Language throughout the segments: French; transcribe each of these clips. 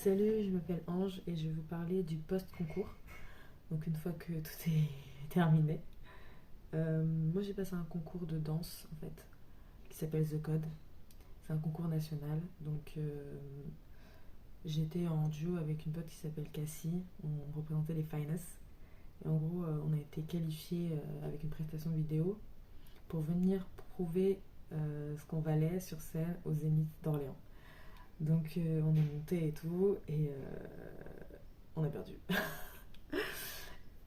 Salut, je m'appelle Ange et je vais vous parler du post-concours. Donc une fois que tout est terminé. Moi j'ai passé un concours de danse en fait, qui s'appelle The Code. C'est un concours national. Donc j'étais en duo avec une pote qui s'appelle Cassie. On représentait les Finest. Et en gros on a été qualifiés avec une prestation vidéo pour venir prouver ce qu'on valait sur scène au Zénith d'Orléans. Donc on est monté et tout et on a perdu.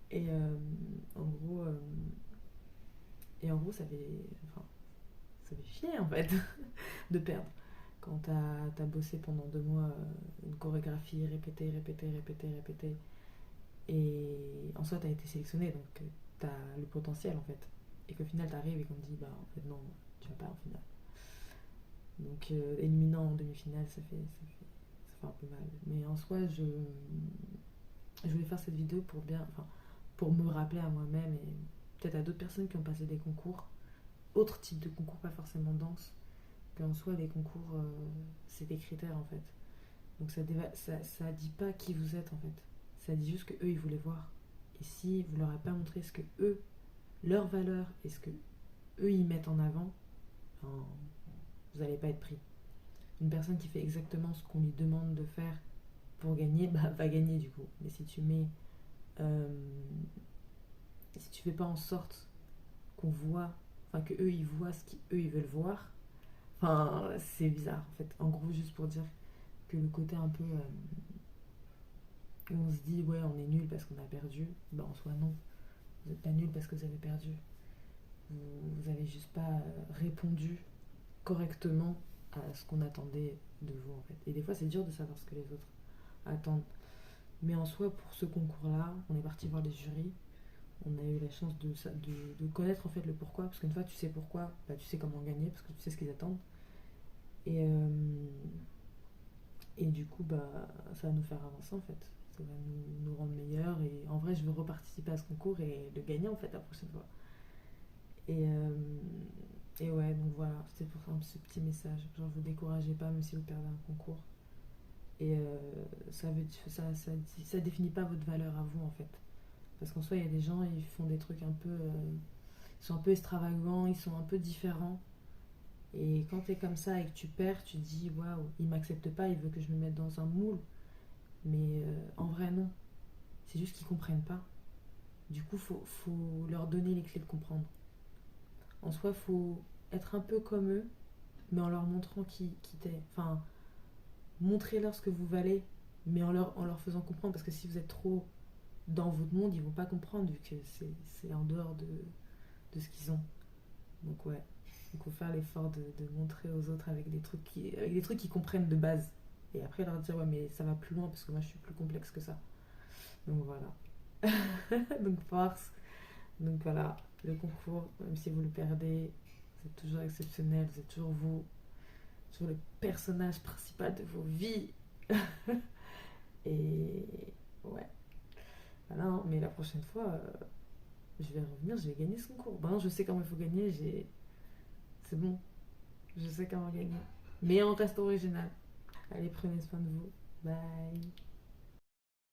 Et en gros, euh, ça fait, enfin, ça fait chier en fait de perdre. Quand t'as bossé pendant 2 mois une chorégraphie, répéter, répéter, répéter, répéter, et en soi t'as été sélectionné, donc t'as le potentiel en fait. Et qu'au final t'arrives et qu'on te dit bah en fait non, tu vas pas en finale. Donc éliminant en demi-finale, ça fait un peu mal. Mais en soi, je voulais faire cette vidéo pour bien, enfin, pour me rappeler à moi-même et peut-être à d'autres personnes qui ont passé des concours, autres types de concours, pas forcément danse, qu'en soi les concours c'est des critères en fait. Donc ça dit pas qui vous êtes en fait. Ça dit juste que eux ils voulaient voir. Et si vous leur avez pas montré ce que eux, leurs valeurs et ce que eux ils mettent en avant, enfin, vous allez pas être pris. Une personne qui fait exactement ce qu'on lui demande de faire pour gagner, bah va gagner du coup. Mais euh, si tu fais pas en sorte qu'on voit, enfin que eux ils voient ce qu'eux ils veulent voir, enfin c'est bizarre en fait. En gros, juste pour dire que le côté un peu où on se dit ouais on est nul parce qu'on a perdu, bah en soi non, vous êtes pas nul parce que vous avez perdu. Vous avez juste pas répondu correctement à ce qu'on attendait de vous en fait. Et des fois c'est dur de savoir ce que les autres attendent. Mais en soi pour ce concours là, on est parti voir les jurys. On a eu la chance de connaître en fait le pourquoi, parce qu'une fois tu sais pourquoi, bah, tu sais comment gagner, parce que tu sais ce qu'ils attendent. Et, et du coup, bah, ça va nous faire avancer en fait. Ça va nous rendre meilleurs. Et en vrai, je veux reparticiper à ce concours et le gagner en fait la prochaine fois. Et, ouais, donc voilà, c'était pour faire ce petit message. Genre, vous découragez pas, même si vous perdez un concours. Et ça définit pas votre valeur à vous en fait. Parce qu'en soi, il y a des gens, ils font des trucs un peu. Ils sont un peu extravagants, ils sont un peu différents. Et quand t'es comme ça et que tu perds, tu te dis waouh, il m'accepte pas, il veut que je me mette dans un moule. Mais en vrai, non. C'est juste qu'ils comprennent pas. Du coup, faut leur donner les clés de comprendre. En soi, faut être un peu comme eux, mais en leur montrant qui t'es. Enfin, montrez-leur ce que vous valez, mais en leur faisant comprendre. Parce que si vous êtes trop dans votre monde, ils vont pas comprendre, vu que c'est en dehors de ce qu'ils ont. Donc, ouais. Donc, faut faire l'effort de montrer aux autres avec des trucs qu'ils comprennent de base. Et après, leur dire, ouais, mais ça va plus loin parce que moi, je suis plus complexe que ça. Donc, voilà. Donc, force. Donc, voilà. Le concours, même si vous le perdez, vous êtes toujours exceptionnel. Vous êtes toujours vous. Toujours le personnage principal de vos vies. Et ouais. Voilà, hein. Mais la prochaine fois, je vais revenir, je vais gagner ce concours. Ben, je sais comment il faut gagner. C'est bon. Je sais comment gagner. Mais on reste original. Allez, prenez soin de vous. Bye.